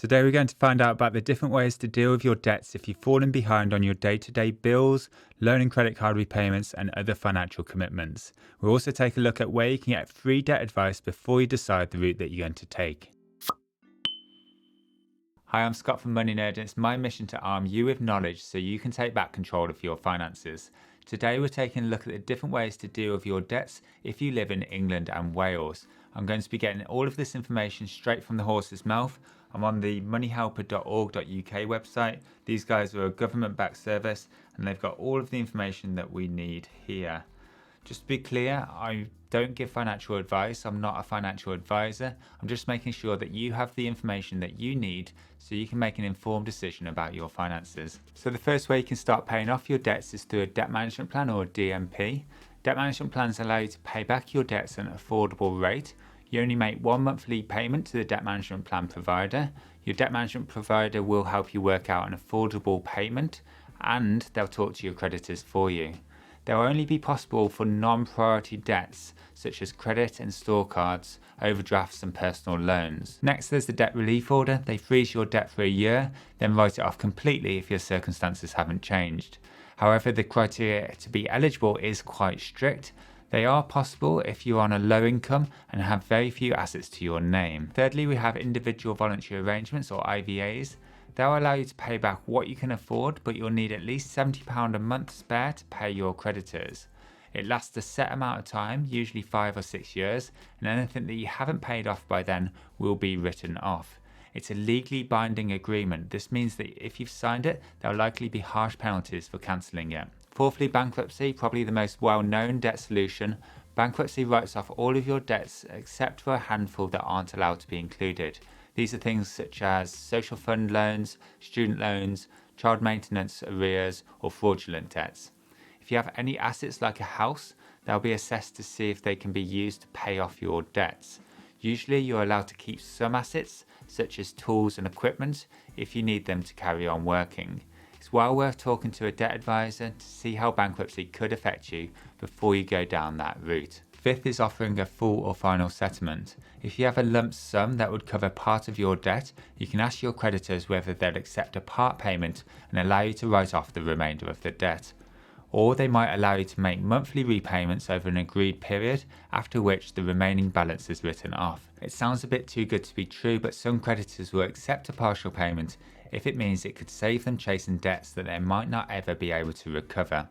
Today we're going to find out about the different ways to deal with your debts if you've fallen behind on your day-to-day bills, loan and credit card repayments, and other financial commitments. We'll also take a look at where you can get free debt advice before you decide the route that you're going to take. Hi, I'm Scott from MoneyNerd, and it's my mission to arm you with knowledge so you can take back control of your finances. Today we're taking a look at the different ways to deal with your debts if you live in England and Wales. I'm going to be getting all of this information straight from the horse's mouth. I'm on the moneyhelper.org.uk website. These guys are a government-backed service and they've got all of the information that we need here. Just to be clear, I don't give financial advice. I'm not a financial advisor. I'm just making sure that you have the information that you need so you can make an informed decision about your finances. So the first way you can start paying off your debts is through a debt management plan or a DMP. Debt management plans allow you to pay back your debts at an affordable rate. You only make one monthly payment to the debt management plan provider. Your debt management provider will help you work out an affordable payment and they'll talk to your creditors for you. They will only be possible for non-priority debts such as credit and store cards, overdrafts and personal loans. Next, there's the debt relief order. They freeze your debt for a year, then write it off completely if your circumstances haven't changed. However, the criteria to be eligible is quite strict. They are possible if you're on a low income and have very few assets to your name. Thirdly, we have individual voluntary arrangements or IVAs. They'll allow you to pay back what you can afford, but you'll need at least £70 a month spare to pay your creditors. It lasts a set amount of time, usually 5 or 6 years, and anything that you haven't paid off by then will be written off. It's a legally binding agreement. This means that if you've signed it, there'll likely be harsh penalties for cancelling it. Fourthly, bankruptcy, probably the most well-known debt solution. Bankruptcy writes off all of your debts except for a handful that aren't allowed to be included. These are things such as social fund loans, student loans, child maintenance arrears, or fraudulent debts. If you have any assets like a house, they'll be assessed to see if they can be used to pay off your debts. Usually you're allowed to keep some assets, such as tools and equipment, if you need them to carry on working. It's well worth talking to a debt advisor to see how bankruptcy could affect you before you go down that route. Fifth is offering a full or final settlement. If you have a lump sum that would cover part of your debt, you can ask your creditors whether they'll accept a part payment and allow you to write off the remainder of the debt. Or they might allow you to make monthly repayments over an agreed period, after which the remaining balance is written off. It sounds a bit too good to be true, but some creditors will accept a partial payment if it means it could save them chasing debts that they might not ever be able to recover.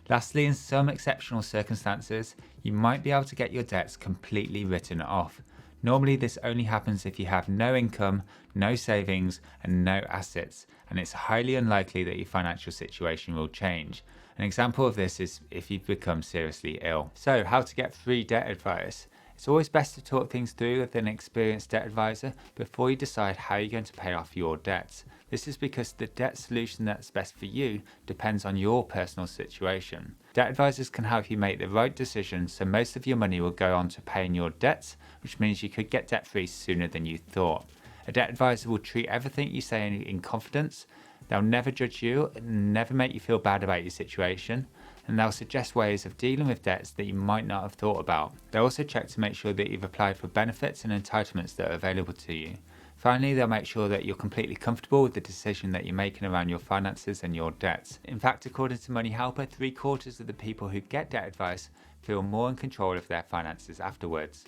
Lastly, in some exceptional circumstances, you might be able to get your debts completely written off. Normally this only happens if you have no income, no savings and no assets, and it's highly unlikely that your financial situation will change. An example of this is if you've become seriously ill. So how to get free debt advice? It's always best to talk things through with an experienced debt advisor before you decide how you're going to pay off your debts. This is because the debt solution that's best for you depends on your personal situation. Debt advisors can help you make the right decision, so most of your money will go on to paying your debts, which means you could get debt free sooner than you thought. A debt advisor will treat everything you say in confidence. They'll never judge you, never make you feel bad about your situation, and they'll suggest ways of dealing with debts that you might not have thought about. They'll also check to make sure that you've applied for benefits and entitlements that are available to you. Finally, they'll make sure that you're completely comfortable with the decision that you're making around your finances and your debts. In fact, according to Money Helper, 3/4 of the people who get debt advice feel more in control of their finances afterwards.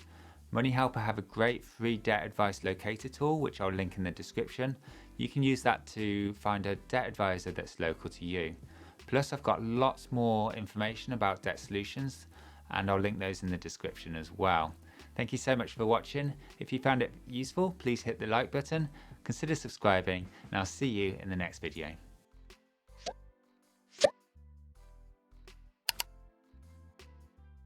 Money Helper have a great free debt advice locator tool, which I'll link in the description. You can use that to find a debt advisor that's local to you. Plus, I've got lots more information about debt solutions, and I'll link those in the description as well. Thank you so much for watching. If you found it useful, please hit the like button, consider subscribing, and I'll see you in the next video.